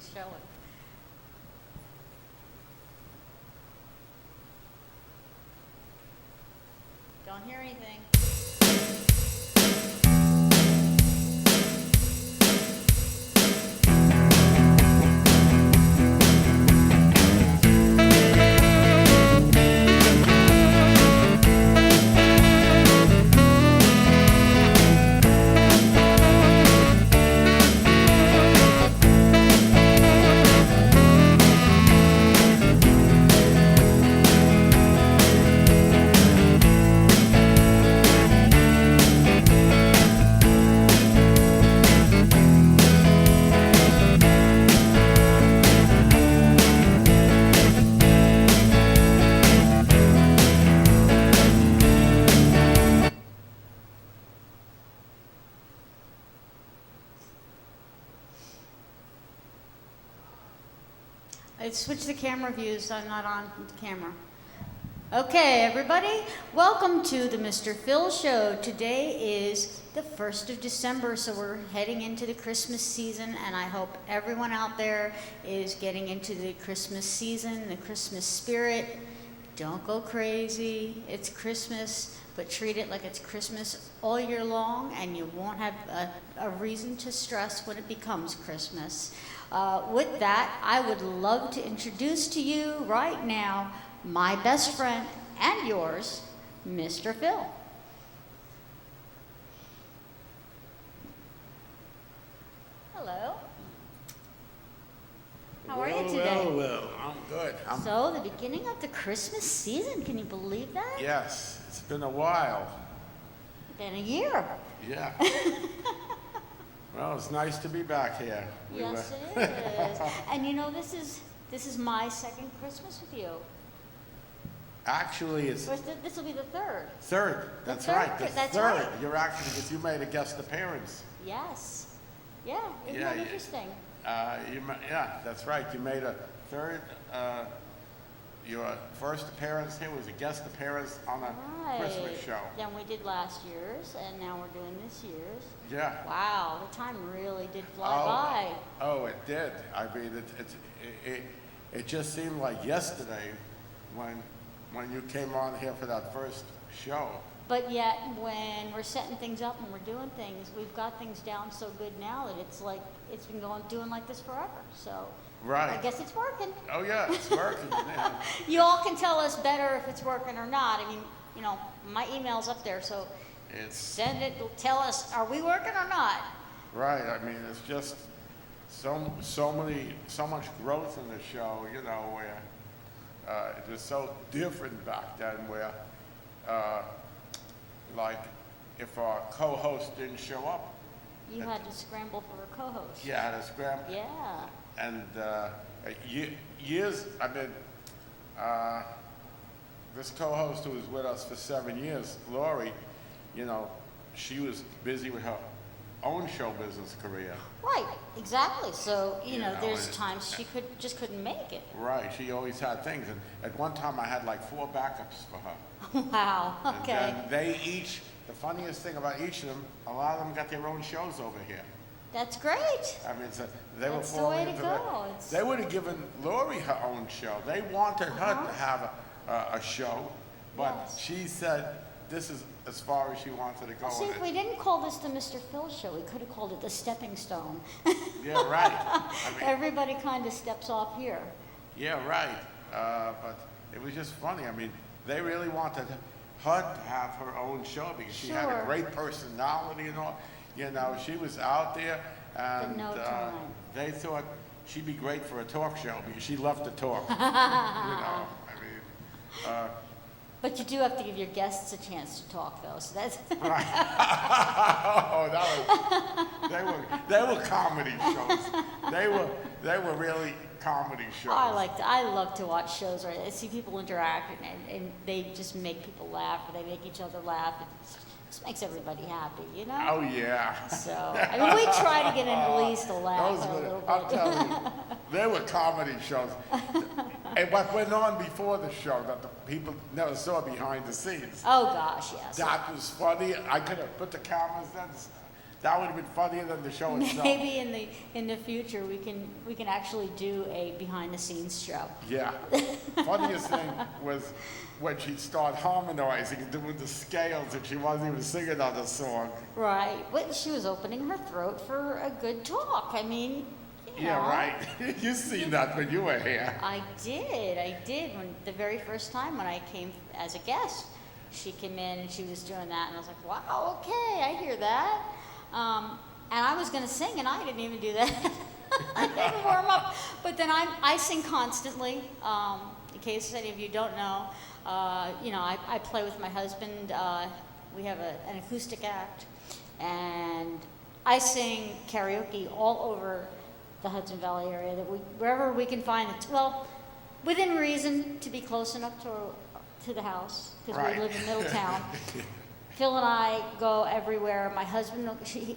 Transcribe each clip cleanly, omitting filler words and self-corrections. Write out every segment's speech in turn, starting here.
He's showing. Don't hear anything. I switched the camera views, so I'm not on the camera. Okay, everybody, welcome to the Mr. Phil Show. Today is the 1st of December, so we're heading into the Christmas season, and I hope everyone out there is getting into the Christmas season, the Christmas spirit. Don't go crazy. It's Christmas, but treat it like it's Christmas all year long, and you won't have a reason to stress when it becomes Christmas. With that, I would love to introduce to you right now my best friend and yours, Mr. Phil. Hello. How are you today? Well, I'm good. So, the beginning of the Christmas season, can you believe that? Yes, it's been a while. Been a year. Yeah. Well, it's nice to be back here. Yes, it is. And you know, this is my second Christmas with you. Actually, it's This will be the third. third. That's third, right. The that's third. right. You're actually, because you made a guest appearance. Yes. Yeah, isn't Yeah, that yeah. interesting? Yeah, that's right. You made a third. Your first appearance here was a guest appearance on a Christmas show. Then we did last year's, and now we're doing this year's. Yeah. Wow, the time really did fly by. Oh, it did. I mean, it just seemed like yesterday when you came on here for that first show. But yet, when we're setting things up and we're doing things, we've got things down so good now that it's like it's been doing like this forever. So Right. I guess it's working. Oh yeah, it's working. Yeah. You all can tell us better if it's working or not. I mean, you know, my email's up there, so It's send it. Tell us, are we working or not? right. I mean, it's just so much growth in the show. You know, where it was so different back then. Where like if our co-host didn't show up, You had to scramble for a co-host. you had to scramble. Yeah. And years, I mean, this co-host who was with us for 7 years, Lori, you know, she was busy with her own show business career. Right, exactly. So, you know, there's and- times she just couldn't make it. Right, she always had things. And at one time I had like 4 backups for her. Wow, And okay. then they each, the funniest thing about each of them, a lot of them got their own shows over here. That's great. I mean, so they were That's the falling way to into go. It's- They would have given Lori her own show. They wanted her Uh-huh. to have a show, but Yes. she said this is as far as she wanted to go See, with if we it. didn't call this the Mr. Phil Show, we could have called it the Stepping Stone. Yeah, right. I mean, Everybody kind of steps off here. yeah, right. But it was just funny. I mean, they really wanted her to have her own show because she had a Sure. great personality and all. You know, she was out there, and no time. they thought she'd be great for a talk show because she loved to talk. You know, I mean, But you do have to give your guests a chance to talk, though. So that's right. Oh, they were comedy shows. They were really comedy shows. I love to watch shows where I see people interact and they just make people laugh, or they make each other laugh. It just makes everybody happy, you know. Oh yeah. So I mean, we try to get in at least a laugh Those a were, little I'm bit. telling you, they were comedy shows. And what went on before the show that the people never saw behind the scenes. Oh gosh, yes. That was funny. I could have put the cameras then. That would have been funnier than the show itself. Maybe in the future we can actually do a behind the scenes show. Yeah. Funniest thing was when she'd start harmonizing and doing the scales and she wasn't even singing on the song. Right. But she was opening her throat for a good talk. I mean, you Yeah, know. right. You seen that when you were here. I did. When the very first time when I came as a guest, she came in and she was doing that, and I was like, wow, okay, I hear that. And I was going to sing, and I didn't even do that. I didn't warm up. But then I sing constantly. In case any of you don't know, I play with my husband. We have an acoustic act, and I sing karaoke all over the Hudson Valley area, wherever we can find it. Well, within reason, to be close enough to the house, because Right. we live in Middletown. Phil and I go everywhere. My husband,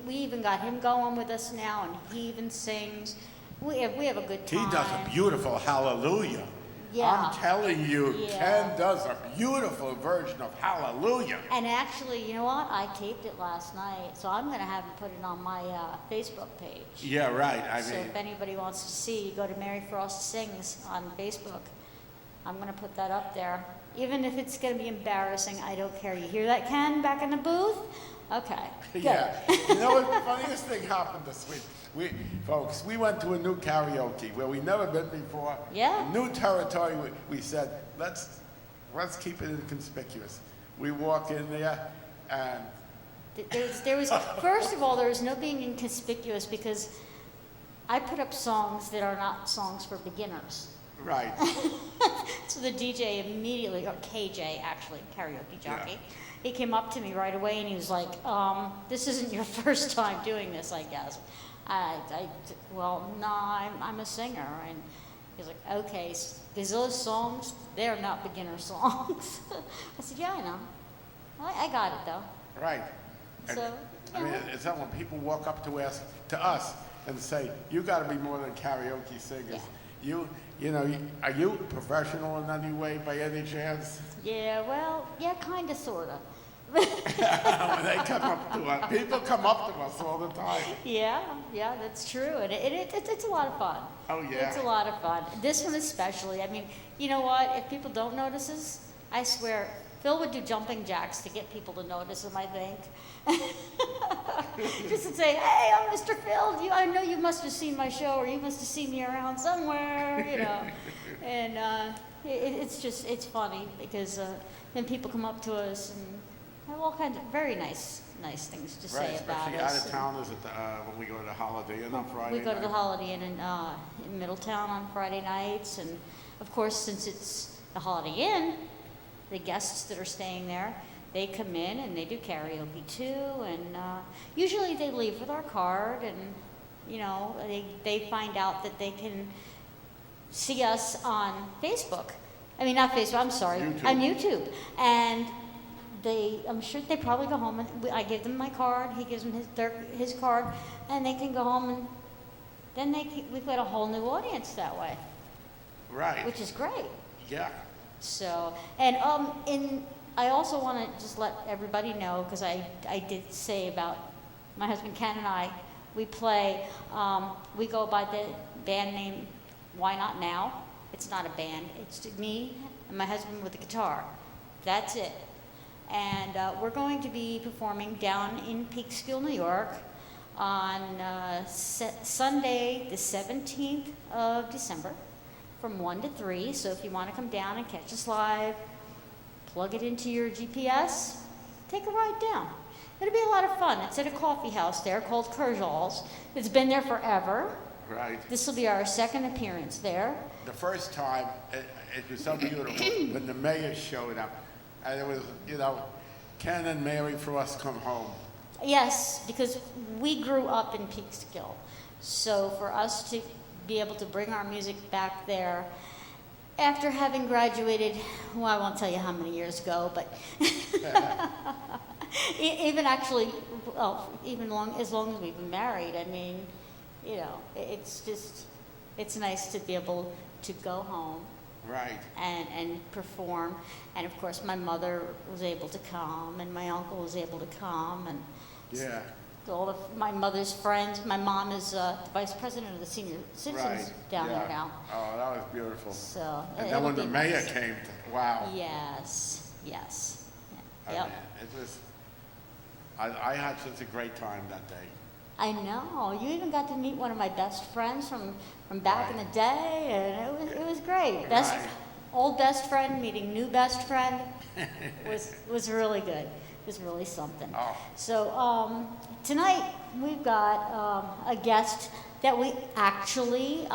we even got him going with us now, and he even sings. We have a good time. He does a beautiful Hallelujah. Yeah. I'm telling you, Yeah. Ken does a beautiful version of Hallelujah. And actually, you know what? I taped it last night, so I'm going to have him put it on my Facebook page. Yeah, right. So if anybody wants to see, go to Mary Frost Sings on Facebook. I'm going to put that up there. Even if it's going to be embarrassing, I don't care. You hear that, Ken, back in the booth? Okay, good. Yeah. You know what? The funniest thing happened this week. We went to a new karaoke where we never been before. Yeah. New territory. We said, let's keep it inconspicuous. We walk in there, and There was, first of all, there was no being inconspicuous because I put up songs that are not songs for beginners. right. So the DJ immediately, or KJ actually, karaoke jockey, Yeah. he came up to me right away and he was like, this isn't your first time doing this, I guess. Well, no, I'm a singer. And he's like, okay, because those songs, they're not beginner songs. I said, yeah, I know. I got it though. Right. And, So, I mean, it's that when people walk up to us and say, you got to be more than karaoke singers. Are you professional in any way by any chance? yeah, well, yeah, kind of, sort of. When they come up to us, people come up to us all the time. Yeah, that's true, and it's a lot of fun. Oh, yeah. It's a lot of fun. This one especially. I mean, you know what? If people don't notice us, I swear, Phil would do jumping jacks to get people to notice him, I think. Just to say, hey, I'm Mr. Phil. I know you must have seen my show, or you must have seen me around somewhere, you know. And it's funny because then people come up to us and have all kinds of very nice things to say about Especially us. out of towners when we go to the Holiday Inn on Friday We go to the night. Holiday Inn in Middletown on Friday nights, and of course, since it's the Holiday Inn, the guests that are staying there, they come in and they do karaoke too, and usually they leave with our card, and they find out that they can see us on Facebook. I mean, not Facebook. I'm sorry, YouTube. on YouTube, and I'm sure they probably go home and I give them my card. He gives them his card, and they can go home, and then we've got a whole new audience that way, Right. which is great. Yeah. So, and I also want to just let everybody know, because I did say about my husband Ken and I, we play, we go by the band name Why Not Now. It's not a band, it's me and my husband with the guitar. That's it. And we're going to be performing down in Peekskill, New York on Sunday, the 17th of December, from 1 to 3. So if you want to come down and catch us live, plug it into your GPS, take a ride down. It'll be a lot of fun. It's at a coffee house there called Kerjal's. It's been there forever. Right. This will be our second appearance there. The first time, it was so beautiful when the mayor showed up. And it was, Ken and Mary Frost come home. Yes, because we grew up in Peekskill. So for us to be able to bring our music back there after having graduated, well, I won't tell you how many years ago, but even actually, well, as long as we've been married, I mean, it's nice to be able to go home. Right. And perform. And of course, my mother was able to come, and my uncle was able to come, and Yeah. my mother's friends. My mom is the vice president of the senior citizens Right. down Yeah. there now. Oh, that was beautiful. So And it'll then when be the mayor nice. came, wow. Yes. I Yep. mean, it was, I had such a great time that day. I know. You even got to meet one of my best friends from back in the day, and it was great. Right. Old best friend meeting new best friend was really good. It was really something. Oh. So tonight we've got a guest that we actually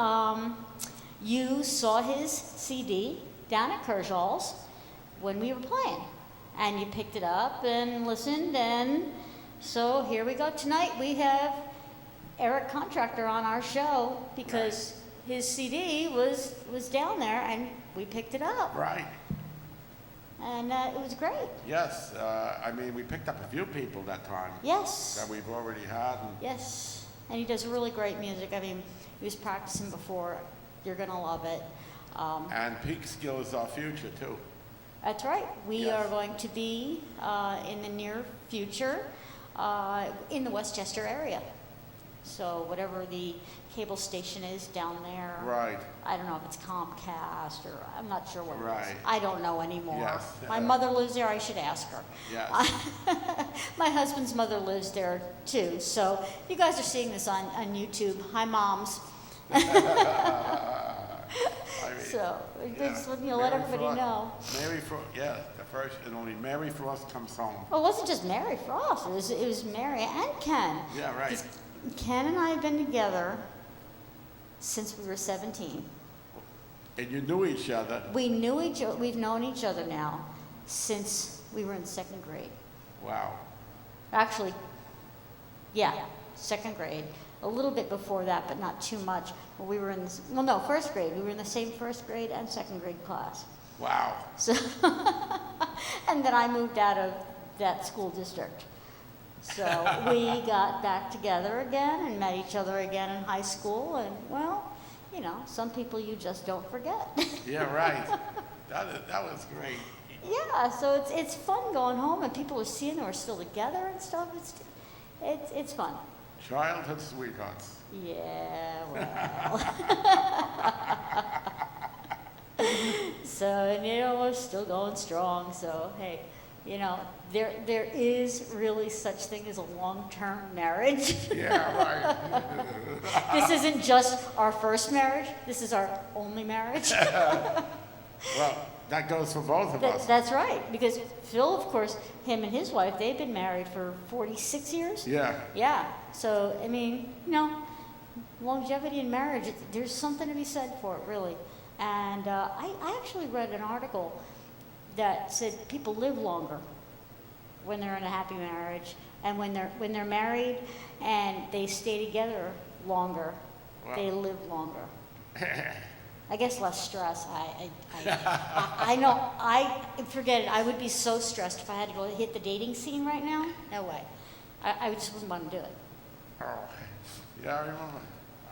you saw his CD down at Kershaw's when we were playing, and you picked it up and listened, and so here we go. Tonight we have Eric Contractor on our show because his CD was down there and we picked it up. Right. And it was great. Yes. I mean, we picked up a few people that time Yes. that we've already had. And Yes. And he does really great music. I mean, he was practicing before. You're going to love it. and Peak Skill is our future, too. That's right. We Yes. are going to be in the near future in the Westchester area. So whatever the cable station is down there. Right. I don't know if it's Comcast or I'm not sure what it is. Right. I don't know anymore. Yes. My mother lives there. I should ask her. Yes. My husband's mother lives there too. So you guys are seeing this on YouTube. Hi, moms. I mean, So just let Mary everybody Frost- know. Mary Frost, yeah, the first and only Mary Frost comes home. Well, it wasn't just Mary Frost. It was Mary and Ken. Yeah, right. 'Cause Ken and I have been together since we were 17. And you knew each other. We've known each other now since we were in second grade. Wow. Actually, yeah, second grade. A little bit before that, but not too much. We were in first grade. We were in the same first grade and second grade class. Wow. So, and then I moved out of that school district. So we got back together again and met each other again in high school. And well, you know, some people you just don't forget. Yeah, right. That was great. Yeah, so it's fun going home and people are seeing that we're still together and stuff. It's fun. Childhood sweethearts. Yeah, well. So, and you know, we're still going strong. So, hey, you know, there is really such thing as a long-term marriage. Yeah, right. This isn't just our first marriage. This is our only marriage. Well, that goes for both of us. That's right. Because Phil, of course, him and his wife, they've been married for 46 years. Yeah. Yeah. So, I mean, you know, longevity in marriage, there's something to be said for it, really. And I actually read an article that said people live longer when they're in a happy marriage, and when they're married and they stay together longer, Wow. they live longer. I guess less stress. I know. I forget it. I would be so stressed if I had to go hit the dating scene right now. No way. I just wouldn't want to do it. Oh, yeah,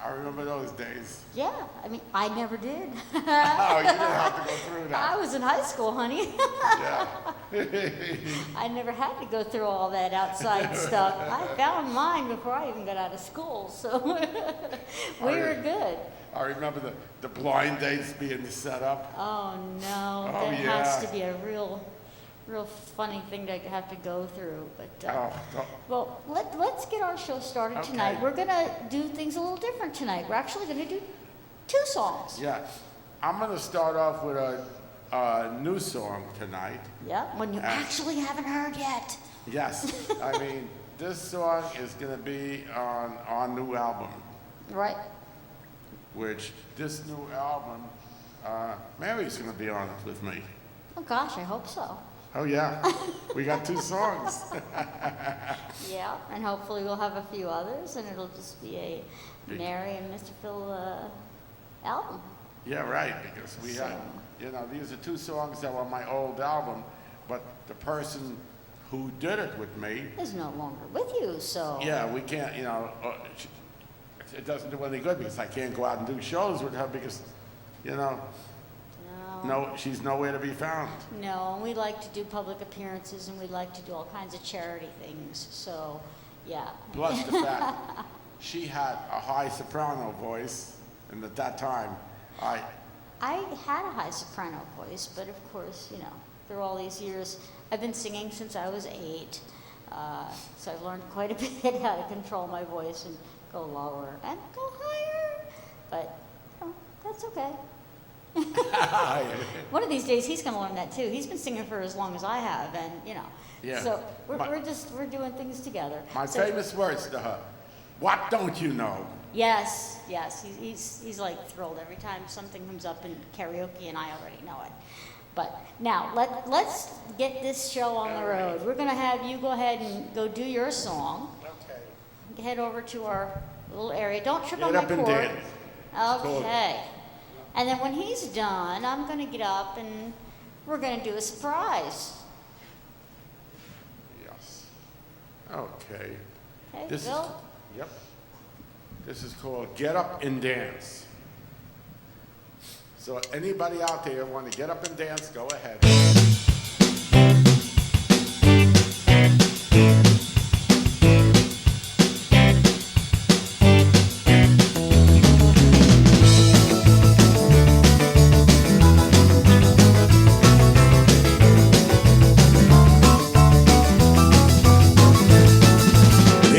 I remember those days. Yeah, I mean, I never did. Oh, you didn't have to go through I that. was in high school, honey. Yeah. I never had to go through all that outside stuff. I found mine before I even got out of school, so we were good. I remember the blind dates being set up. Oh, no, Oh, that has yeah. to be a real funny thing to have to go through. But Oh, well, let's get our show started tonight. Okay. We're gonna do things a little different tonight. We're actually gonna do 2 songs. yeah. I'm going to start off with a new song tonight. Yeah, one you actually haven't heard yet. Yes. I mean, this song is going to be on our new album, Right. which this new album, Mary's going to be on it with me. Oh gosh, I hope so. Oh, yeah. We got 2 songs. Yeah, and hopefully we'll have a few others, and it'll just be a Mary and Mr. Phil album. Yeah, right, because we had, you know, these are 2 songs that were on my old album, but the person who did it with me, Is no longer with you, so. yeah, we can't, you know, it doesn't do any good because I can't go out and do shows with her because, you know, no, she's nowhere to be found. No, and we like to do public appearances, and we like to do all kinds of charity things. So, Yeah. Plus the fact she had a high soprano voice, and at that time, I had a high soprano voice, but of course, you know, through all these years, I've been singing since I was 8, so I've learned quite a bit how to control my voice and go lower and go higher, but you know, that's okay. One of these days he's going to learn that too. He's been singing for as long as I have, and you know, Yeah. so we're doing things together. My So- famous words to her, "What don't you know?" Yes, he's like thrilled every time something comes up in karaoke, and I already know it. But now let's get this show on the road. We're gonna have you go ahead and go do your song. Okay. Head over to our little area. Don't trip Get on my up and cord. dance. Okay. And then when he's done, I'm gonna get up and we're gonna do a surprise. Yes. Okay. Okay, This Bill? Yep. This is called Get Up and Dance. So anybody out there want to get up and dance, go ahead.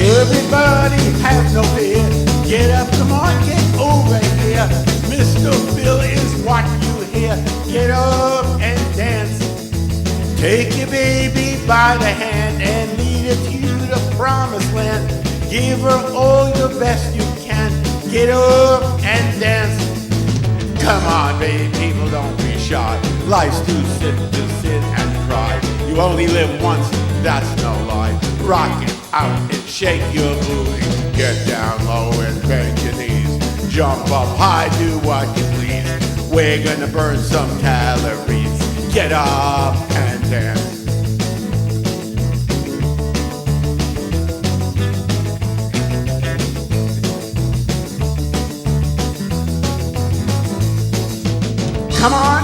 Everybody have no fear. Get up, come on, get over here. Mr. Phil is what you hear. Get up and dance. Take your baby by the hand and lead her to the promised land. Give her all your best you can. Get up and dance. Come on, baby, people, don't be shy. Life's too sit and cry. You only live once, that's no lie. Rock it out and shake your booty. Get down low and bend your knees. Jump up high, do what you please. We're gonna burn some calories. Get up and dance. Come on,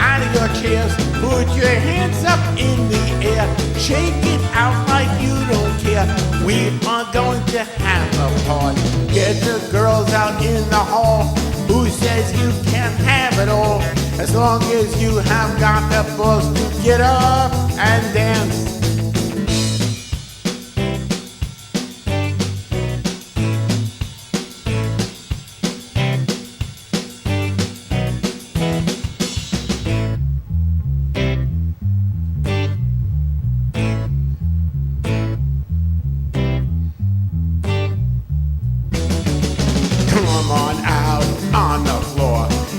out of your chairs. Put your hands up in the air. Shake it out like you don't care. We are going to have a party. Get the girls out in the hall. Who says you can't have it all? As long as you have got the balls to get up and dance.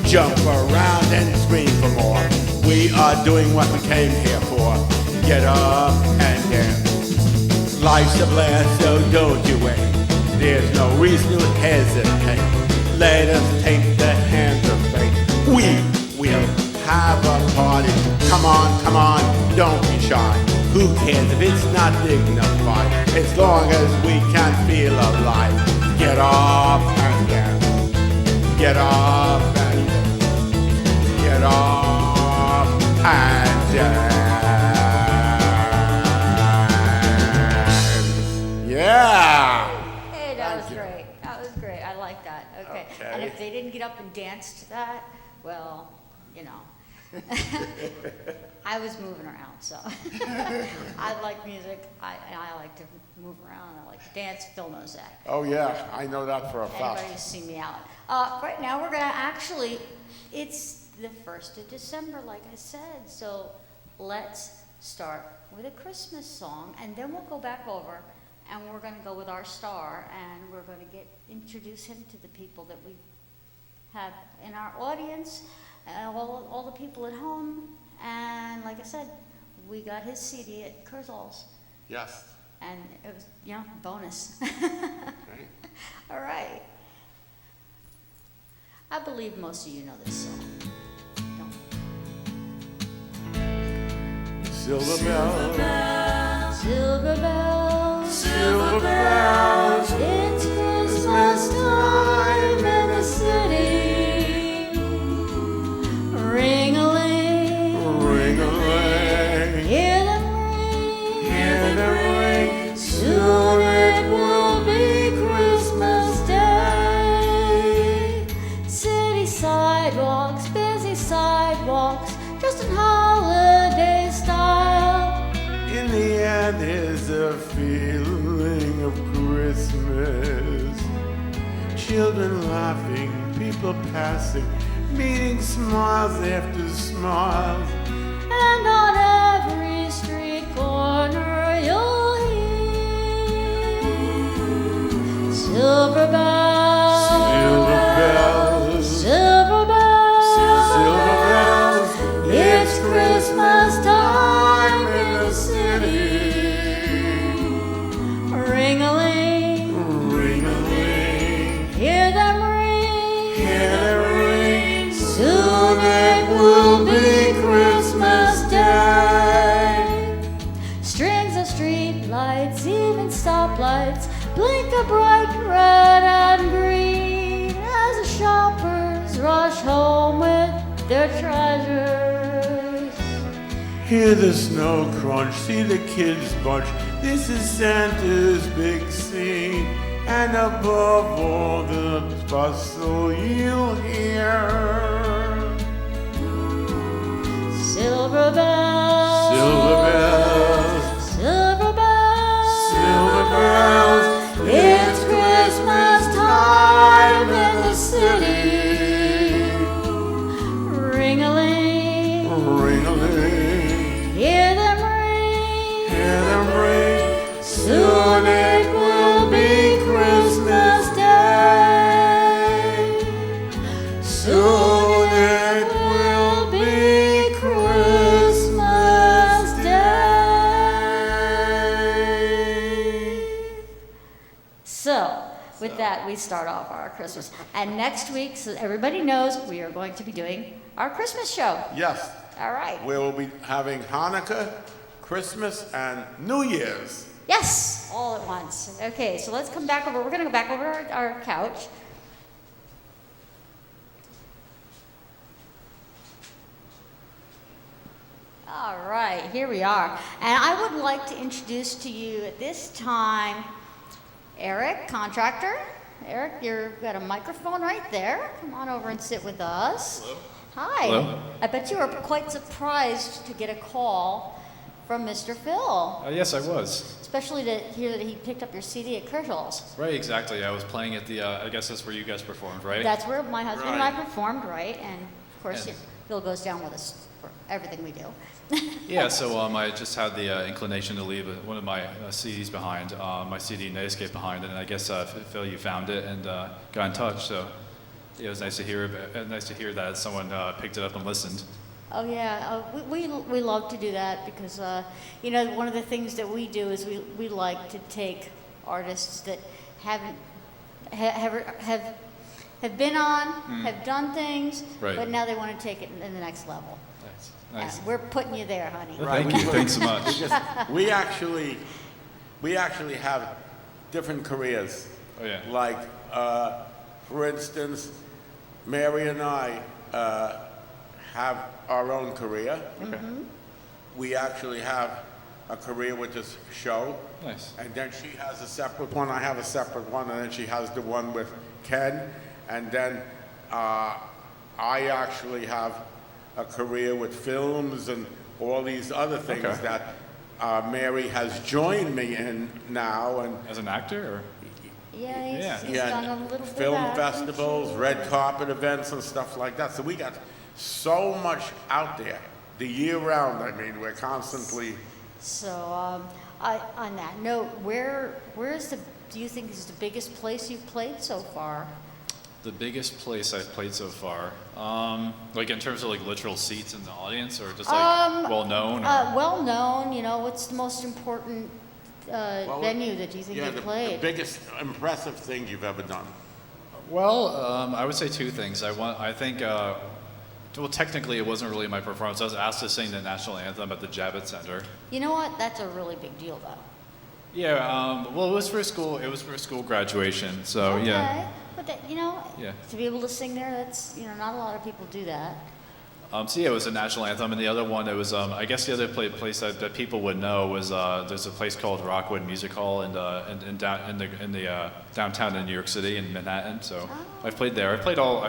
Jump around and scream for more. We are doing what we came here for. Get up and dance. Life's a blast, so don't you wait. There's no reason to hesitate. Let us take the hands of fate. We will have a party. Come on, don't be shy. Who cares if it's not dignified? As long as we can feel alive. Get up and dance. Get up and dance. Get up and dance. Yeah. Hey, that was great. That was great. I like that. Okay. And if they didn't get up and dance to that, well, you know. I was moving around, so I like music. I like to move around. I like to dance. Phil knows that. Oh yeah, I know that for a fact. Anybody see me out? Right now we're gonna actually. It's the 1st of December, like I said. So let's start with a Christmas song, and then we'll go back over, and we're gonna go with our star, and we're gonna introduce him to the people that we have in our audience. All the people at home, and like I said, we got his CD at Kurzal's. Yes. And it was, bonus. Right. All right. I believe most of you know this song. Don't. Silver bells, Silver bells, silver bells, it's Christmas time in the city. Ring-a-ling, ring-a-ling, hear them ring, hear them ring, sooner people passing, meeting smiles after smiles. And on every street corner you'll hear silver bells, Silver bells, silver bells, silver bells. It's Christmas time in the city. Ring-a-ling, Ring-a-ling, hear them ring, hear the ring. soon it will be Christmas Day. Strings of street lights, even stoplights, blink a bright red and green as the shoppers rush home with their treasures. Hear the snow crunch, see the kids bunch. This is Santa's big scene. And above all the bustle you'll hear Silver bells, silver bells, silver bells, silver bells. it's Christmas time in the city. Ring-a-ling, Ring-a-ling, hear them ring, hear them ring. soon it will be Christmas Day. Soon it will be Christmas Day. So, with that, we start off our Christmas. And next week, so everybody knows, we are going to be doing our Christmas show. Yes, All right. we will be having Hanukkah, Christmas, and New Year's. Yes, all at once. Okay, so let's come back over. We're going to go back over our couch. All right, here we are. And I would like to introduce to you at this time Eric Contractor. Eric, you've got a microphone right there. Come on over and sit with us. Hello. Hi. Hello. I bet you were quite surprised to get a call from Mr. Phil. Yes, I was. Especially to hear that he picked up your CD at Kershaw's. Right, exactly. I was playing at the, I guess that's where you guys performed, right? That's where my husband and I Right. performed, right? And of course, And- Phil goes down with us for everything we do. Yeah, so I just had the inclination to leave one of my CDs behind, my CD Netscape behind, and I guess Phil, you found it and got in touch. So it was nice to hear that someone picked it up and listened. Oh yeah, we love to do that because you know, one of the things that we do is we like to take artists that haven't have been on, have done things, Right. but now they want to take it in the next level. Nice. We're putting you there, honey. Well, thank you. Thanks so much. Because we actually have different careers. Oh yeah. Like, for instance, Mary and I have our own career. Okay. We actually have a career with this show. Nice. And then she has a separate one, I have a separate one, and then she has the one with Ken. And then I actually have a career with films and all these other things Okay. that Mary has joined me in now. And As an actor, or? Yeah, he's done a little bit of film acting, festivals, too. red carpet events and stuff like that. So we got so much out there, the year round. I mean, we're constantly. So, on that note, do you think is the biggest place you've played so far? The biggest place I've played so far, like in terms of like literal seats in the audience, or just like well known? Well known, you know, what's the most important venue that you think Yeah, you've the played? biggest impressive thing you've ever done. Well, I would say two things. I think, well, technically it wasn't really my performance. I was asked to sing the national anthem at the Javits Center. You know what? That's a really big deal, though. Yeah, well, it was for school. It was for school graduation. So Okay. yeah. But that, you know, Yeah. to be able to sing there, that's, you know, not a lot of people do that. So yeah, it was a national anthem, and the other one, it was, I guess the other place that people would know was there's a place called Rockwood Music Hall in the downtown in New York City in Manhattan. So I've played there. I've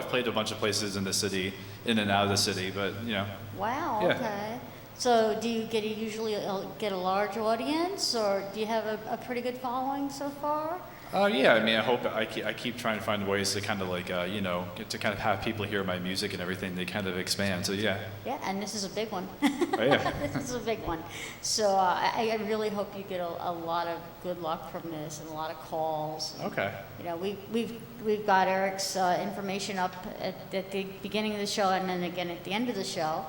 played a bunch of places in the city, in and out of the city, but you know. Wow, Yeah. okay. So do you usually get a large audience, or do you have a pretty good following so far? Yeah, I mean, I keep trying to find ways to kind of like, get to kind of have people hear my music and everything. They kind of expand. So yeah. Yeah, and this is a big one. Oh, yeah. This is a big one. So I really hope you get a lot of good luck from this and a lot of calls. Okay. You know, we've got Eric's information up at the beginning of the show and then again at the end of the show.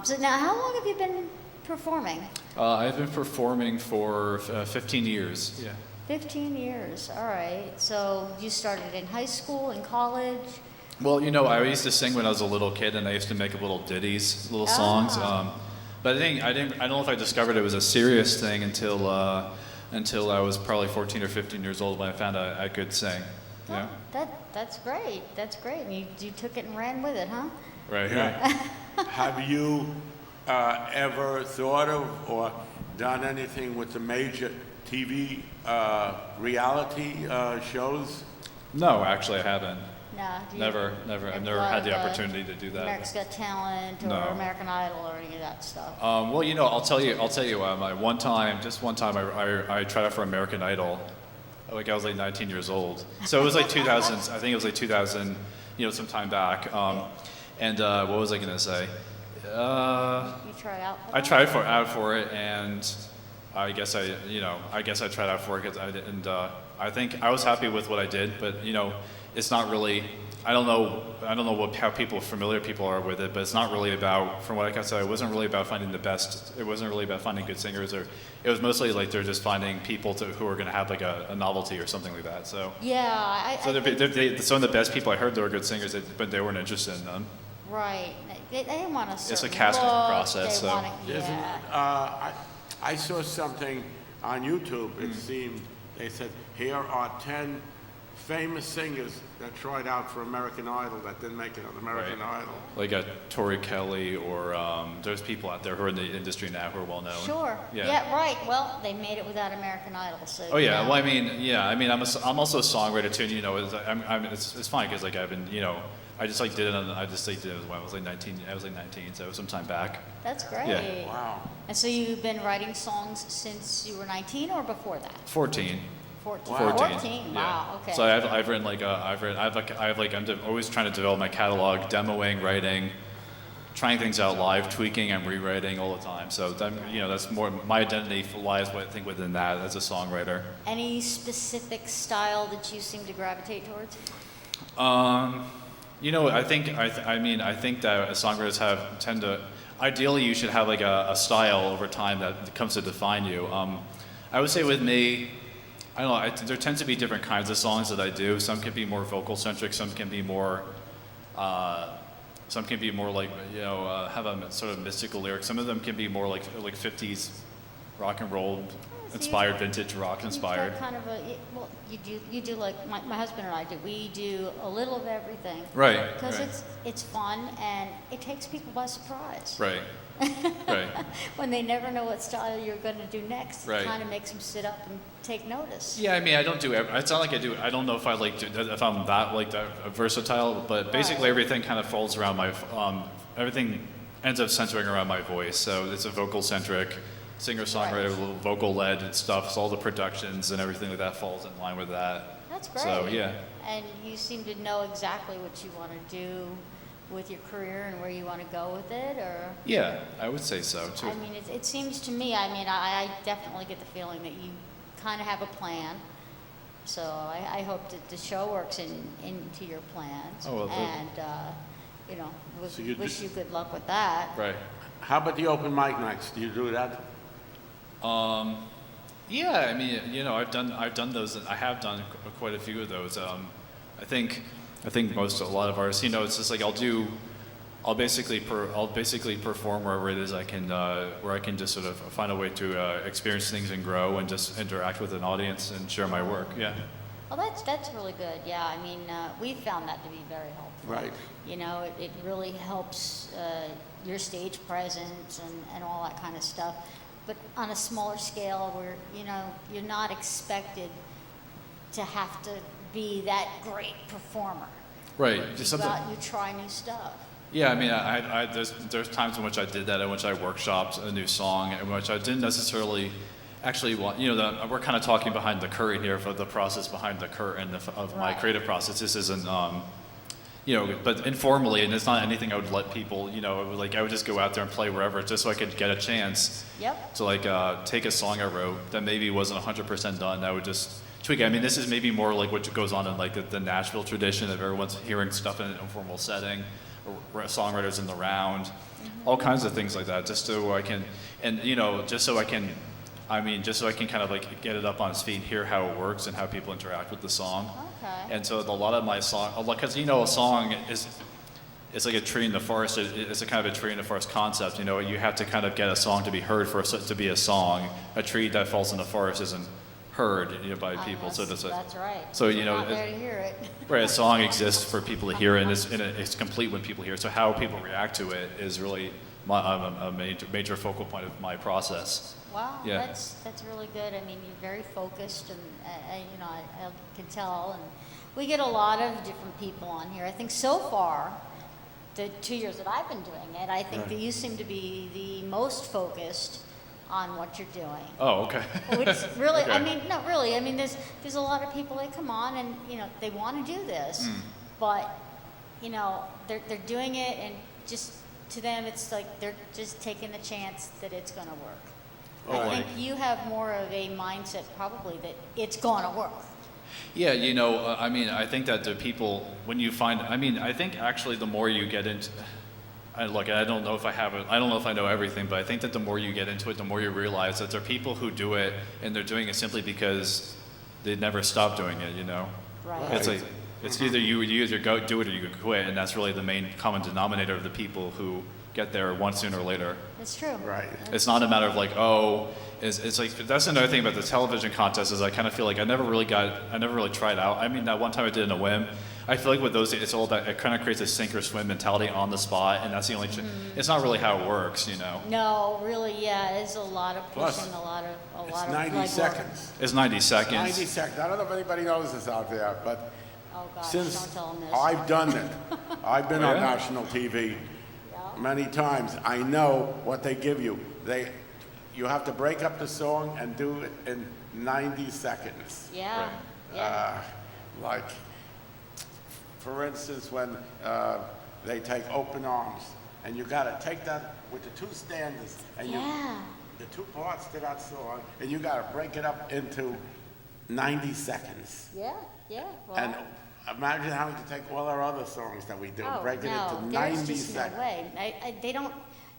So now, how long have you been performing? I've been performing for 15 years. Yeah. 15 years, all right. So you started in high school, in college? Well, I used to sing when I was a little kid, and I used to make up little ditties, little songs. But I don't know if I discovered it was a serious thing until I was probably 14 or 15 years old when I found I could sing. Oh, that's great. That's great. And you took it and ran with it, huh? Right. Yeah. Have you ever thought of or done anything with the major TV reality shows? No, actually, I haven't. No. Never. I've never had the opportunity to do that. America's Got Talent or No. American Idol or any of that stuff. Well, I'll tell you. One time, I tried out for American Idol. Like I was like 19 years old. So it was like 2000. I think it was like 2000. Some time back. And what was I gonna say? You tried out for I that? tried out for it, and I guess I tried out for it because I didn't. I think I was happy with what I did, but it's not really. I don't know how familiar people are with it, but it's not really about. From what I can say, it wasn't really about finding the best. It wasn't really about finding good singers, or it was mostly like they're just finding people who are going to have like a novelty or something like that. So Yeah, some of the best people I heard that were good singers, but they weren't interested in them. right. They didn't want a certain a casting look, process, they so- wanted- yeah. I saw something on YouTube. It seemed they said here are 10 famous singers that tried out for American Idol that didn't make it on American Right. Idol. Like Tori Kelly, or there's people out there who are in the industry now who are well known. Sure. Yeah. Right. Well, they made it without American Idol, so. Oh yeah. you know. Well, I'm also a songwriter too. And, it's fine because like I've been, I just like did it. I just like did it when I was like 19. I was like 19, so it was some time back. That's great. Yeah. Wow. And so you've been writing songs since you were 19 or before that? 14. 14. Wow. 14. Wow. Yeah. Okay. So I've written I'm always trying to develop my catalog, demoing, writing, trying things out live, tweaking and rewriting all the time. So that's more my identity lies, I think, within that as a songwriter. Any specific style that you seem to gravitate towards? I think that songwriters tend to. Ideally, you should have like a style over time that comes to define you. I would say with me, I don't know. There tends to be different kinds of songs that I do. Some can be more vocal centric. Some can be more. Some can be more like have a sort of mystical lyric. Some of them can be more like 50s rock and roll inspired, vintage rock inspired. You've got kind of you do like my husband and I do. We do a little of everything. Right. Because right. it's fun and it takes people by surprise. Right. Right. When they never know what style you're going to do next, Right. it kind of makes them sit up and take notice. Yeah, I don't do. It's not like I do. I don't know if if I'm that versatile, but basically Right. everything kind of folds around my. Everything ends up centering around my voice. So it's a vocal centric, singer-songwriter, Right. little vocal-led stuff. So all the productions and everything like that falls in line with that. That's great. So yeah. And you seem to know exactly what you want to do with your career and where you want to go with it, or? Yeah, I would say so too. I mean, it seems to me, I definitely get the feeling that you kind of have a plan. So I hope that the show works into your plans. Oh, well, and, So you wish do- you good luck with that. Right. How about the open mic nights? Do you do that? Yeah, I've done those. I have done quite a few of those. I think a lot of artists, it's just like I'll basically perform wherever it is where I can just sort of find a way to experience things and grow and just interact with an audience and share my work. Yeah. Well, that's really good. Yeah, I mean, we found that to be very helpful. Right. It really helps your stage presence and all that kind of stuff. But on a smaller scale where, you're not expected to have to be that great performer. Right. You Just go something. out and you try new stuff. Yeah, there's times in which I did that, in which I workshopped a new song, in which I didn't necessarily. actually, well, we're kind of talking behind the curtain here for the process behind the curtain of my Right. creative process. This isn't, but informally, and it's not anything I would let people, like I would just go out there and play wherever just so I could get a chance Yep. to like take a song I wrote that maybe wasn't 100% done. I would just tweak it. I mean, this is maybe more like what goes on in like the Nashville tradition of everyone's hearing stuff in an informal setting, or songwriters in the round, all kinds of things like that, just so I can, and just so I can kind of like get it up on its feet and hear how it works and how people interact with the song. Okay. And so a lot of my song, because a song is, it's like a tree in the forest. It's a kind of a tree in the forest concept. You have to kind of get a song to be heard for it to be a song. A tree that falls in the forest isn't heard by people. So That's right. So You're not there to hear it. right, a song exists for people to hear, and it's complete when people hear it. So how people react to it is really a major focal point of my process. Wow, Yeah. that's really good. I mean, you're very focused, and I can tell. And we get a lot of different people on here. I think so far, the 2 years that I've been doing it, I think that you seem to be the most focused on what you're doing. Oh, okay. Which really, Okay. I mean, not really. I mean, there's a lot of people that come on and they want to do this, but they're doing it, and just to them, it's like they're just taking the chance that it's going to work. I think you have more of a mindset probably that it's going to work. Yeah, I mean, I think that the people, when you find, I mean, I think actually the more you get into, I don't know if I don't know if I know everything, but I think that the more you get into it, the more you realize that there are people who do it, and they're doing it simply because they never stop doing it, Right. It's like, it's either you either go do it or you quit, and that's really the main common denominator of the people who get there one sooner or later. It's true. Right. It's not a matter of like, it's like, that's another thing about the television contest is I kind of feel like I never really tried out. I mean, that one time I did in a whim, I feel like with those, it's all about, it kind of creates a sink or swim mentality on the spot, and that's the only, it's not really how it works, No, really, yeah, it's a lot of Plus, pushing, a lot It's of 90 legwork. seconds. It's 90 seconds. 90 seconds. I don't know if anybody knows this out there, but Oh gosh, since don't tell them this. I've done it, I've been on Yeah? national TV Yeah. many times. I know what they give you. You have to break up the song and do it in 90 seconds. Yeah, yeah. Like, for instance, when they take Open Arms, and you got to take that with the two stanzas, and Yeah. the two parts to that song, and you got to break it up into 90 seconds. Yeah, yeah. Well, And imagine having to take all our other songs that we do, oh, break it no, into there's 90 just seconds. no way. They don't.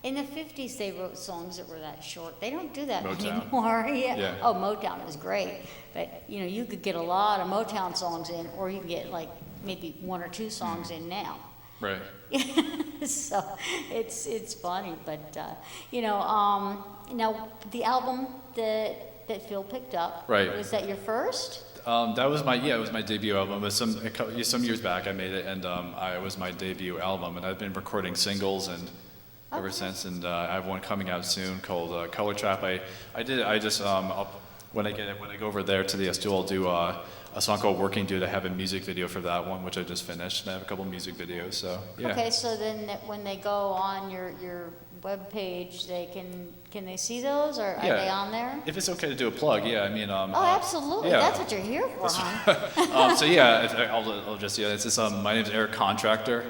In the 50s, they wrote songs that were that short. They don't do that Motown. anymore. Yeah. Yeah. Oh, Motown was great, but you could get a lot of Motown songs in, or you can get like maybe one or two songs in now. Right. So it's funny, but now the album that Phil picked up. Right. Was that your first? That was it was my debut album. It was some years back I made it, and it was my debut album, and I've been recording singles and ever since, and I have one coming out soon called Color Trap. When I go over there to the studio, I'll do a song called Working Dude. I have a music video for that one, which I just finished, and I have a couple music videos, so yeah. Okay, so then when they go on your webpage, can they see those, or are Yeah. they on there? If it's okay to do a plug, yeah, I mean, Oh, absolutely. yeah. That's what you're here for, huh? So yeah, I'll just, yeah, it's just, my name's Eric Contractor.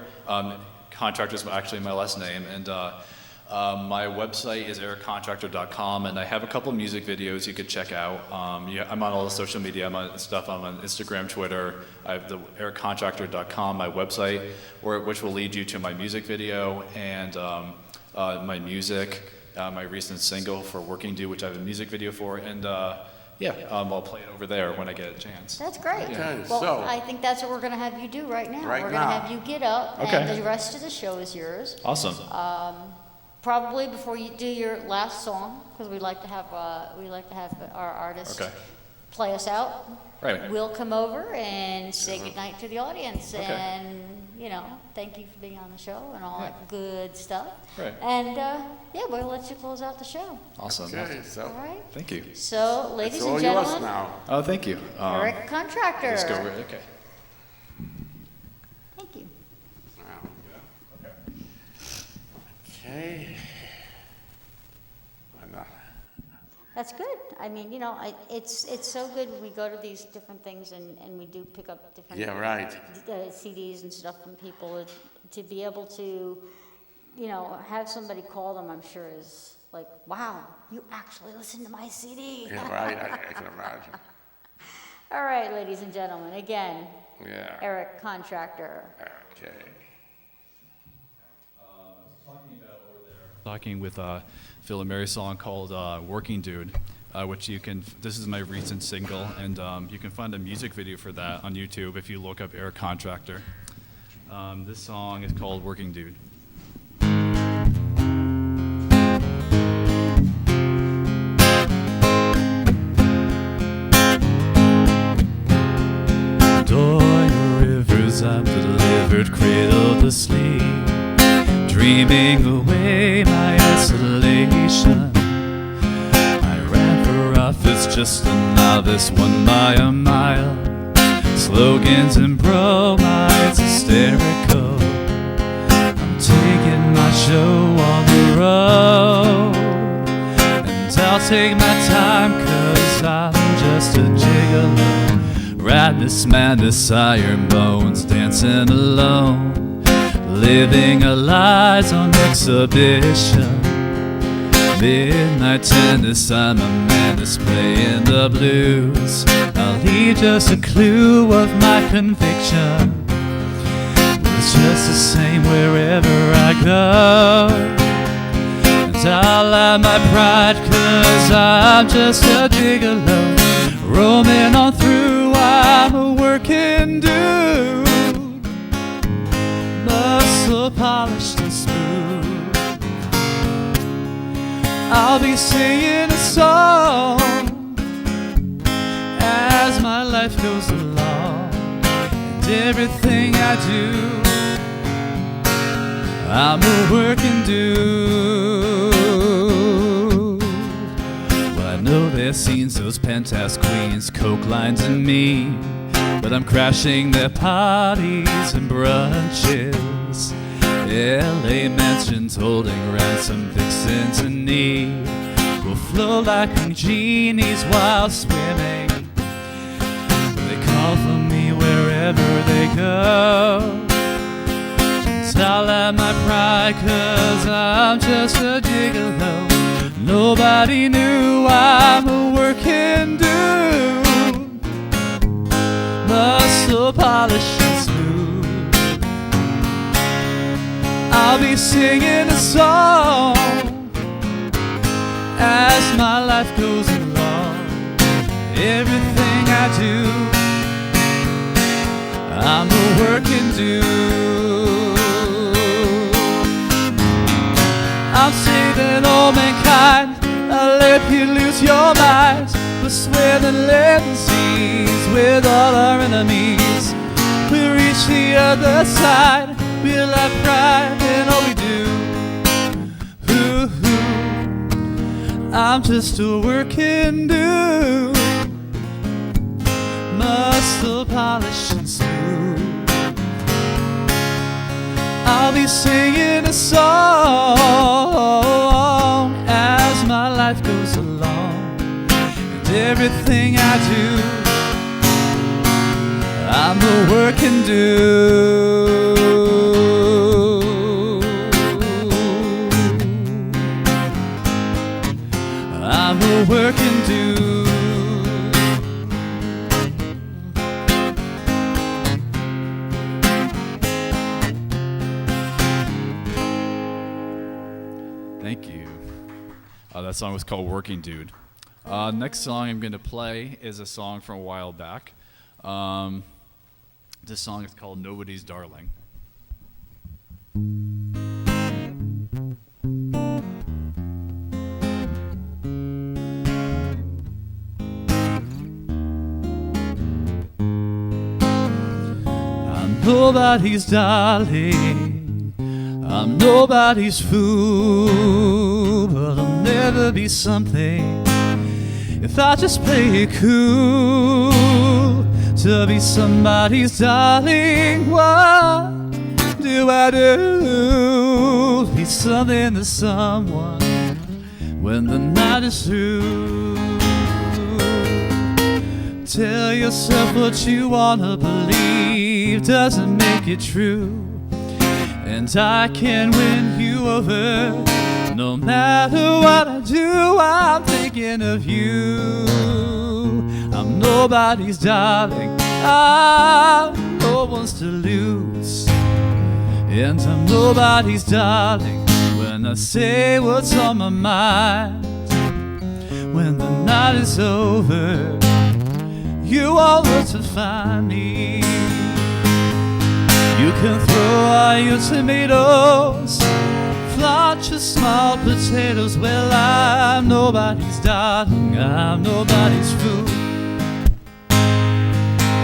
Contractor is actually my last name, and my website is ericcontractor.com, and I have a couple music videos you could check out. I'm on all the social media. I'm on Instagram, Twitter. I have the ericcontractor.com, my website, which will lead you to my music video and my music, my recent single for Working Dude, which I have a music video for, and I'll play it over there when I get a chance. That's great. Okay, Well, so- I think that's what we're going to have you do right now. Right We're going to now. have you get up, Okay. and the rest of the show is yours. Awesome. Probably before you do your last song, because we like to have our artists Okay. play us out. Right. We'll come over and say goodnight to the audience, Okay. and thank you for being on the show and all that good stuff. Right. And we'll let you close out the show. Awesome. Okay, so All right. Thank you. So, ladies it's and all yours gentlemen, now. Oh, thank you. Eric Contractor. Let's go over it. Okay. Thank you. Wow. Okay. That's good. I mean, you know, it's so good when we go to these different things and we do pick up different Yeah, right. CDs and stuff from people. To be able to, you know, have somebody call them, I'm sure is like, wow, you actually listened to my CD. Yeah, right. I can imagine. All right, ladies and gentlemen, again, Yeah. Eric Contractor. Okay. Talking with Phil and Mary's song called Working Dude, which this is my recent single, and you can find a music video for that on YouTube if you look up Eric Contractor. This song is called Working Dude. O'er rivers I'm delivered, cradled to sleep, dreaming away my isolation. I ran for office, just a novice, won by a mile. Slogans and bromides hysterical. I'm taking my show on the road, and I'll take my time, 'cause I'm just a gigolo. Radness, madness, iron bones, dancing alone, living our lives on exhibition. Midnight tennis, I'm a madness, playing the blues. I'll leave just a clue of my conviction. It's just the same wherever I go, and I'll hide my pride, 'cause I'm just a gigolo. Roaming on through, I'm a working dude, muscle polished and smooth. I'll be singing a song as my life goes along, and everything I do, I'm a working dude. Well, I know their scenes, those penthouse queens, coke lines and me, but I'm crashing their parties and brunches. LA mansions holding ransom vixens in need will flow like genies while swimming. They call for me wherever they go. I'll have my pride, 'cause I'm just a gigolo. Nobody knew I'm a working dude, muscle polished and smooth. I'll be singing a song as my life goes along. Everything I do, I'm a working dude. I'm saving all mankind, I'll let you lose your mind. We'll swim the land seas with all our enemies. We'll reach the other side, we'll have pride in all we do. Ooh, I'm just a working dude, muscle polished and smooth. I'll be singing a song as my life goes along, and everything I do, I'm a working dude. I'm a working dude. Thank you. That song was called Working Dude. Next song I'm going to play is a song from a while back. This song is called Nobody's Darling. I'm nobody's darling, I'm nobody's fool, but I'll never be something if I just play it cool. To be somebody's darling, what do I do? Be something to someone when the night is through. Tell yourself what you wanna believe doesn't make it true. And I can win you over. No matter what I do, I'm thinking of you. I'm nobody's darling, I'm no one's to lose. And I'm nobody's darling when I say what's on my mind. When the night is over, you won't look to find me. You can throw all your tomatoes, flaunt your small potatoes. Well, I'm nobody's darling, I'm nobody's fool.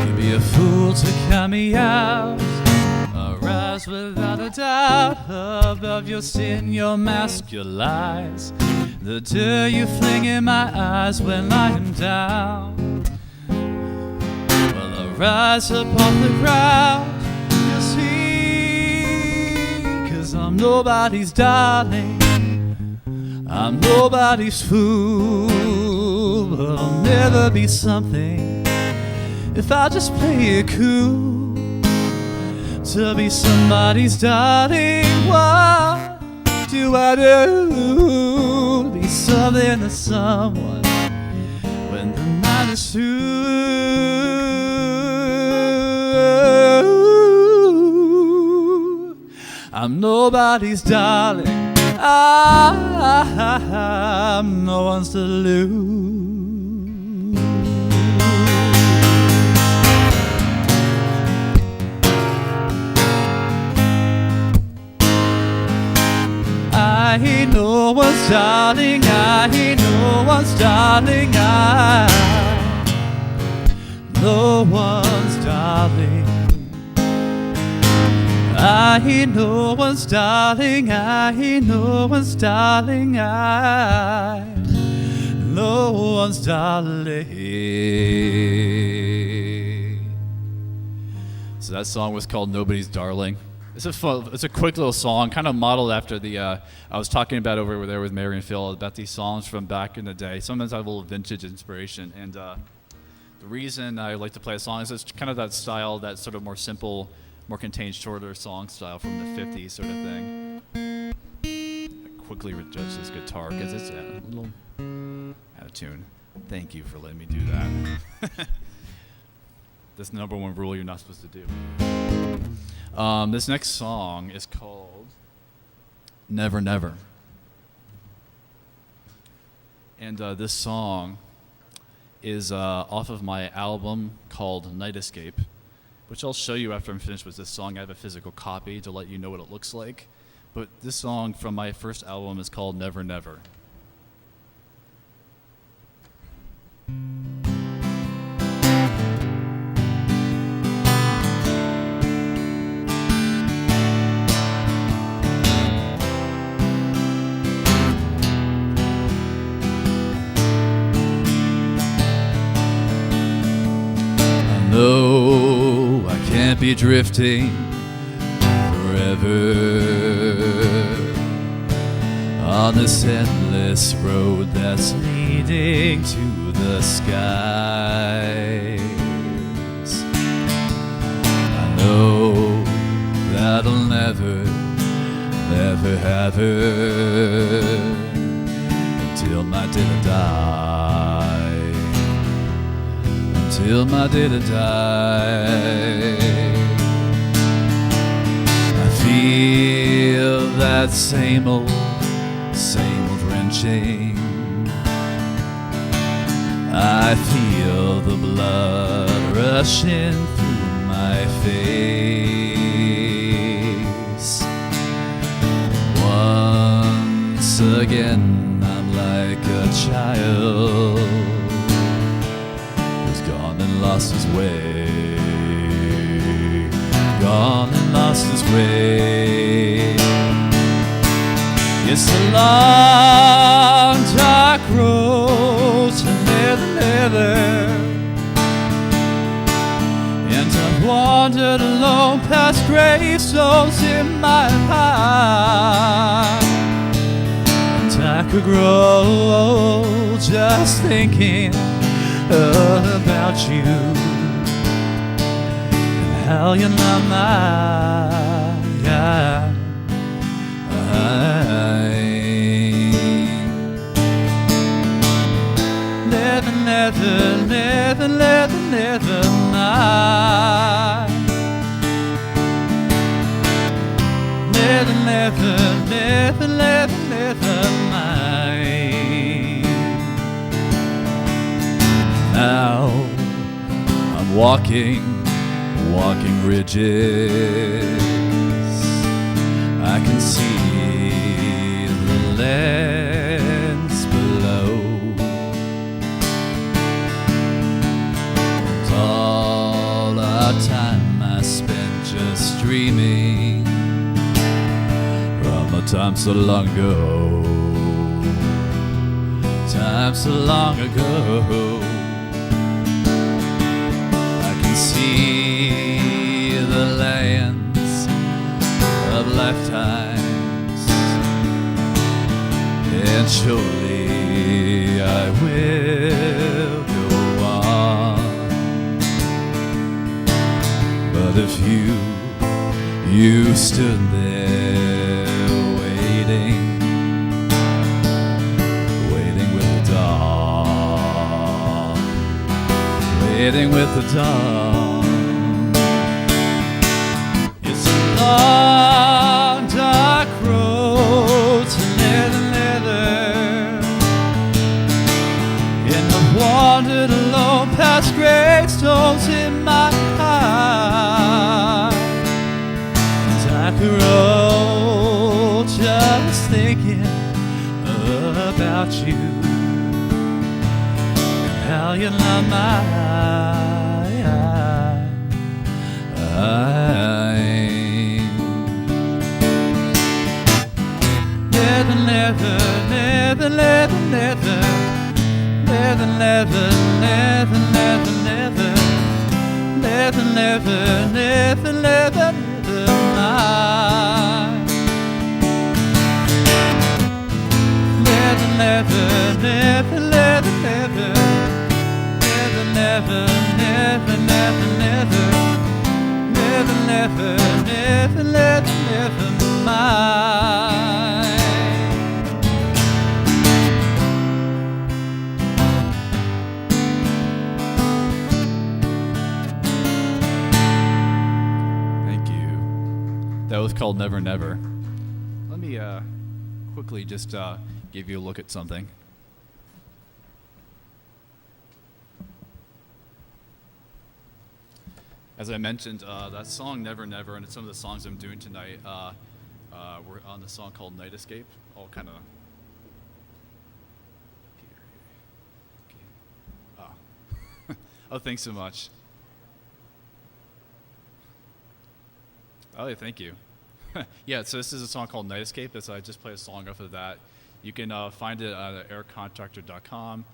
You'd be a fool to count me out. I rise without a doubt above your sin, your mask, your lies, the dirt you fling in my eyes when I am down. Well, I rise up off the ground, you see, 'cause I'm nobody's darling, I'm nobody's fool. But I'll never be something if I just play it cool. To be somebody's darling, what do I do? Be something to someone when the night is through. I'm nobody's darling, I'm no one's to lose. I ain't no one's darling, I ain't no one's darling, no one's darling. I ain't no one's darling, I ain't no one's darling, no one's darling. So that song was called Nobody's Darling. It's a quick little song, kind of modeled after the I was talking about over there with Mary and Phil about these songs from back in the day. Sometimes I have a little vintage inspiration, and the reason I like to play a song is it's kind of that style, that sort of more simple, more contained, shorter song style from the 50s sort of thing. I quickly adjust this guitar because it's a little out of tune. Thank you for letting me do that. That's the number one rule you're not supposed to do. This next song is called Never Never. And this song is off of my album called Night Escape, which I'll show you after I'm finished with this song. I have a physical copy to let you know what it looks like. But this song from my first album is called Never Never. No, I can't be drifting forever on this endless road that's leading to the skies. I know that I'll never, never have her until my day to die. Till my day to die. I feel that same old wrenching. I feel the blood rushing through my face. Once again, I'm like a child gone and lost his way, gone and lost his way. It's a long, dark road to never, never. And I've wandered alone past gravestones in my heart. And I I could grow old just thinking about you and how you love my never, never, never, never, never mind. Never, never, never, never, never mind. Now I'm walking ridges. I can see the lands below. And all our time I spent just dreaming from a time so long ago. Time so long ago. I can see the lands of lifetimes, and surely I will go on. But if you stood there waiting with the dawn, waiting with the dawn. It's a long, dark road to leather, and I've wandered alone past gravestones in my heart. And I could roll just thinking about you and how you love my never, never, never, never, never, never, never, never, never, never, never, never, never, never, never mind. Never, never, never, never, never, never, never, never, never, never, never, never, never, never mind. Thank you. That was called Never Never. Let me quickly just give you a look at something. As I mentioned, that song Never Never and some of the songs I'm doing tonight were on the song called Night Escape. All kind of. Oh, thanks so much. Oh, yeah, thank you. Yeah, so this is a song called Night Escape. I just play a song off of that. You can find it at ericcontractor.com.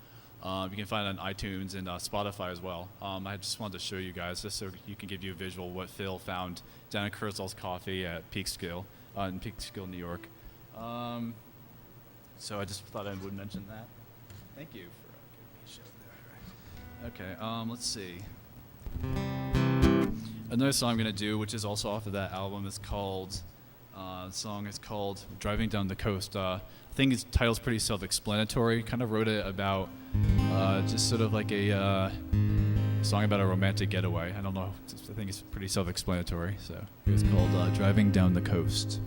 You can find it on iTunes and Spotify as well. I just wanted to show you guys, just so you can give you a visual what Phil found down at Kurzweil's Coffee at Peekskill, in Peekskill, New York. So I just thought I would mention that. Thank you for giving me a show there. Okay, let's see. Another song I'm going to do, which is also off of that album, is called, the song is called Driving Down the Coast. I think its title's pretty self-explanatory. Kind of wrote it about just sort of like a song about a romantic getaway. I don't know. I think it's pretty self-explanatory. So it's called Driving Down the Coast.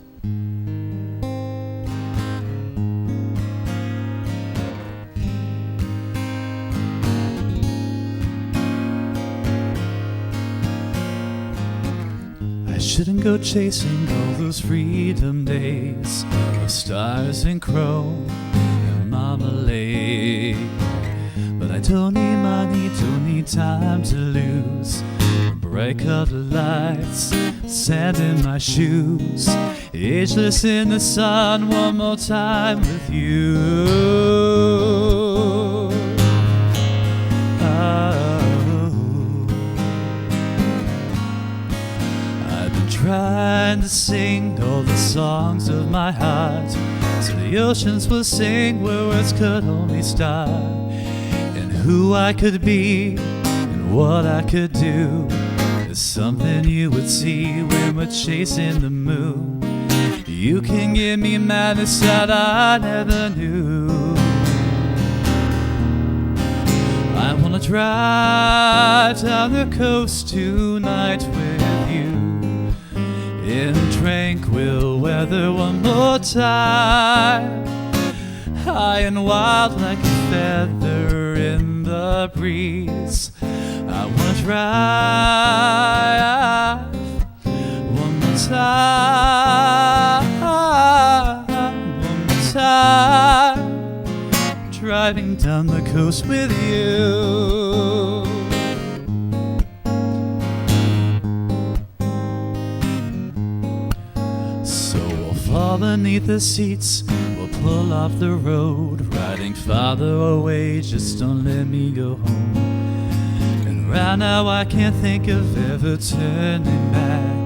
I shouldn't go chasing all those freedom days of stars and chrome and marmalade. But I don't need money, don't need time to lose. Bright colored lights, sand in my shoes, ageless in the sun, one more time with you. Trying to sing all the songs of my heart to the the oceans will sing where words could only start, and who I could be and what I could do is something you would see when we're chasing the moon. You can give me madness that I never knew. I wanna drive down the coast tonight with you, in tranquil weather one more time, high and wild like a feather in the breeze. I wanna drive one more time, driving down the coast with you. So we'll fall beneath the seats, we'll pull off the road, riding farther away, just don't let me go home. And right now I can't think of ever turning back.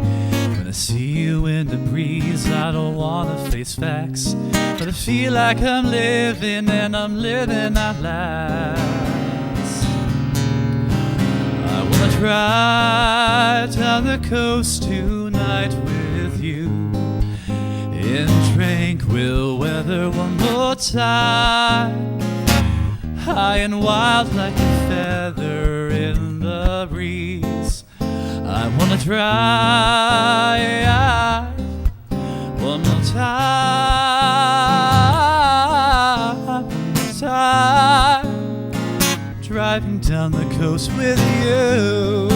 When I see you in the breeze, I don't wanna face facts, but I feel like I'm living and I'm living at last. I wanna drive down the coast tonight with you, in tranquil weather one more time, high and wild like a feather in the breeze. I wanna drive one more time, driving down the coast with you.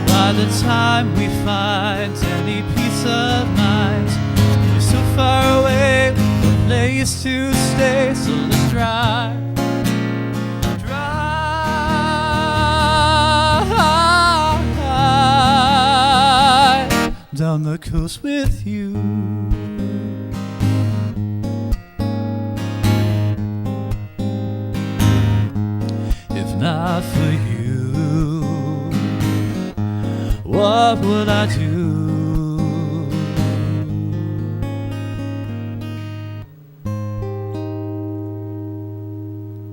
By the time we find any peace of mind, we're so far away, no place to stay, so let's drive. Down the coast with you. If not for you, what would I do?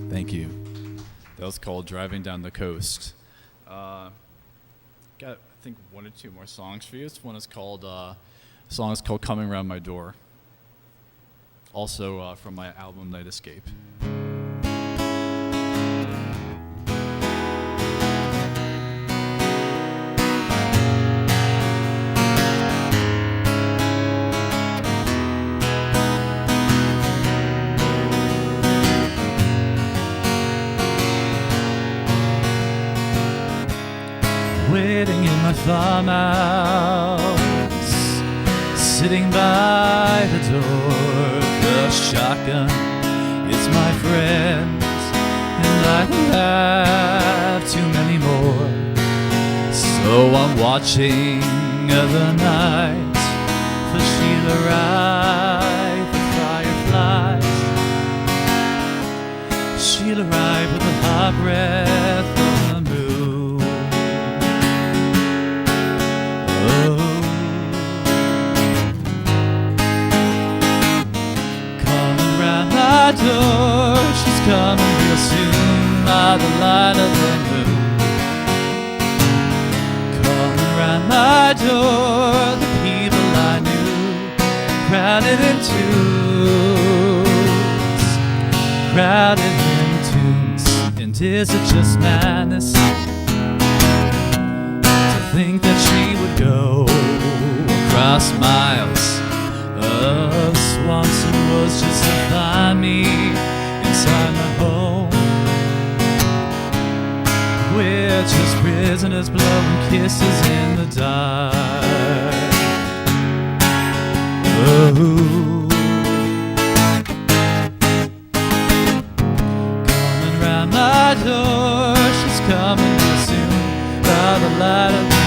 Thank you. That was called Driving Down the Coast. Got, I think, one or two more songs for you. This one is called, song is called Coming Round My Door. Also from my album Night Escape. Waiting in my farmhouse, sitting by the door, the shotgun is my friend, and I don't have too many more. So I'm watching the night for she'll arrive with fireflies. She'll arrive with the hot breath of the moon. Coming round my door, she's coming real soon by the light of the moon. Coming round my door, the people I knew crowded in twos, crowded in twos. And is it just madness think that she would go across miles of swamps and woods just to find me inside my home? We're just prisoners blowing kisses in the dark. Oh, coming round my door, she's coming real soon by the light of the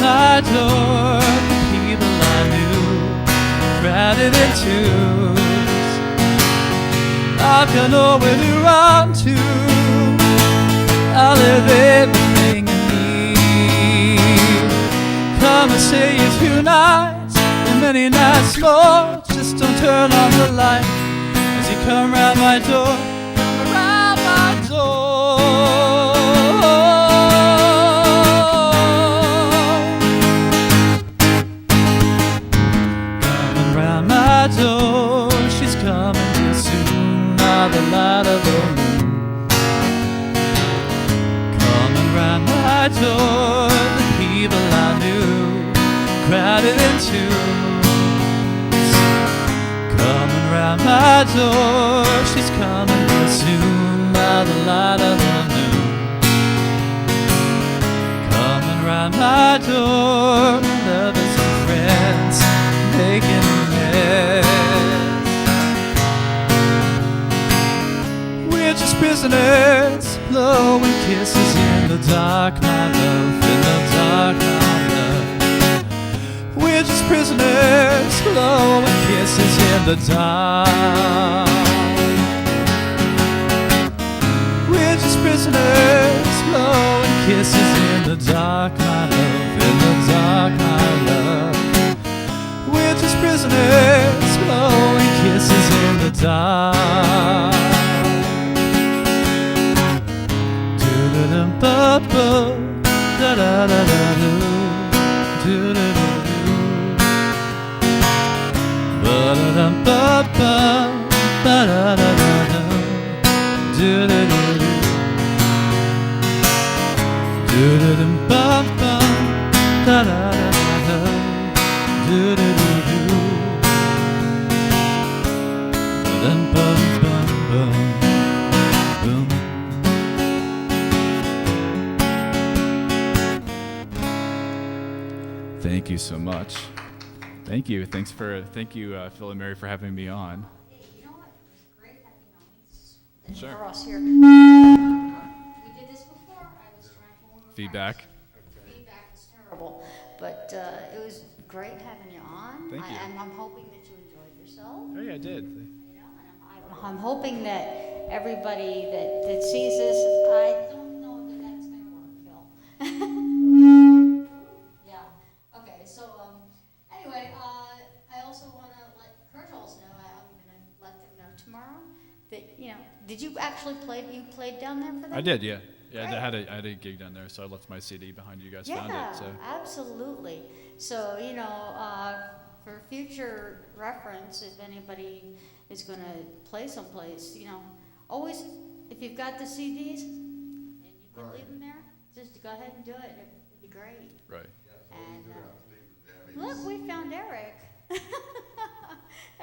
my door, the people I knew crowded in twos. I've got nowhere to run to. I'll have everything I need. I'ma say it tonight and many nights more. Just don't turn on the light as you come round my door, come around my door. Coming round my door, she's coming real soon by the light of the moon. Coming round my door, the people I knew crowded in twos. Coming round my door, she's coming real soon by the light of the moon. Coming round my door, my lovers and friends making a mess. We're just prisoners, blowing kisses in the dark, my love, in the dark, my love. We're just prisoners, blowing kisses in the dark. We're just prisoners, blowing kisses in the dark, my love, in the dark, my love. We're just prisoners, blowing kisses in the dark. Do-da-dum-ba-ba, da-da-da-da-do, do-da-da-do. Ba-da-dum-ba-ba, ba-da-da-da-da, do-da-da-do. Do-da-dum-ba-ba, da-da-da-da-da, do-da-da-do. Ba-dum-bum-bum-bum, boom. Thank you so much. Thank you. Thank you, Phil and Mary, for having me on. Hey, you know what? It was great having you on. Sure. For us here. We did this before. I was trying to warm up. Feedback. Feedback is terrible, but it was great having you on. Thank you. And I'm hoping that you enjoyed yourself. Oh yeah, I did. You know, and I'm hoping that everybody that sees this, I don't know that that's going to work, Phil. Yeah. Okay. So anyway, I also want to let Kurtals know. I'm going to let them know tomorrow that Did you actually play? You played down there for them? I did, yeah. Yeah, Great. I had a gig down there, so I left my CD behind. You guys found Yeah, it. So absolutely. So, for future reference, if anybody is going to play someplace, always, if you've got the CDs and you can leave them there, just go ahead and do it. It'd be great. right. And look, we found Eric.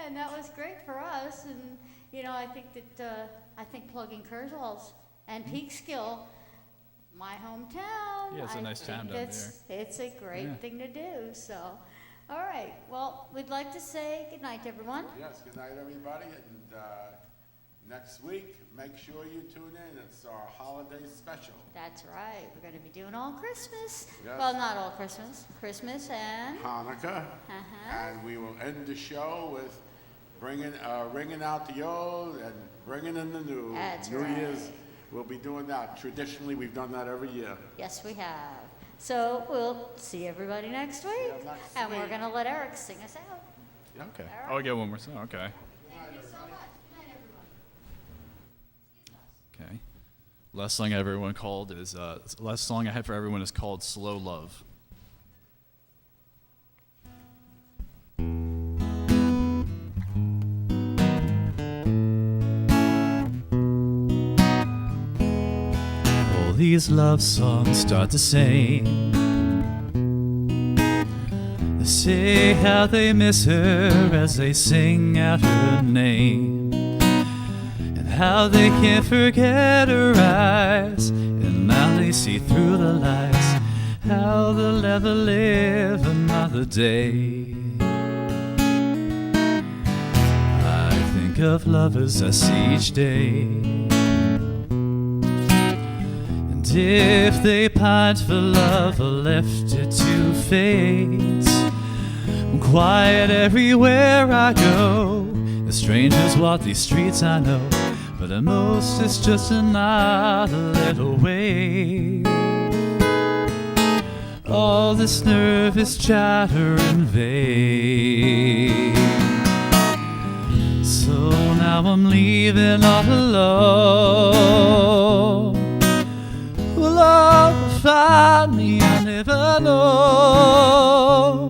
And that was great for us. And, I think plugging Kurtals and Peekskill, my hometown. Yeah, it's a nice town down It's a great thing to do. So, all right. Well, we'd like to say good night to everyone. Yes, good night, everybody, and next week, make sure you tune in. It's our holiday special. That's right. We're going to be doing all Christmas. Yes. Well, not all Christmas. Christmas and Hanukkah, and we will end the show with ringing out the old and bringing in the new. That's New right. Year's, we'll be doing that. Traditionally, we've done that every year. yes, we have. So we'll see everybody next week. you next And we're week. going to let Eric sing us out. Yeah, okay. All right. Oh, I get one more song. Okay. Thank you so much. Good night, everyone. Okay. Last song last song I had for everyone is called "Slow Love." All these love songs start the same. They say how they miss her as they sing out her name, and how they can't forget her eyes, and now they see through the lies, how they'll never live another day. I think of lovers I see each day, and if they pined for love or left it to fate, I'm quiet everywhere I go. The strangers walk these streets I know, but at most it's just another little way. all this nervous chatter in vain. So now I'm leaving all alone.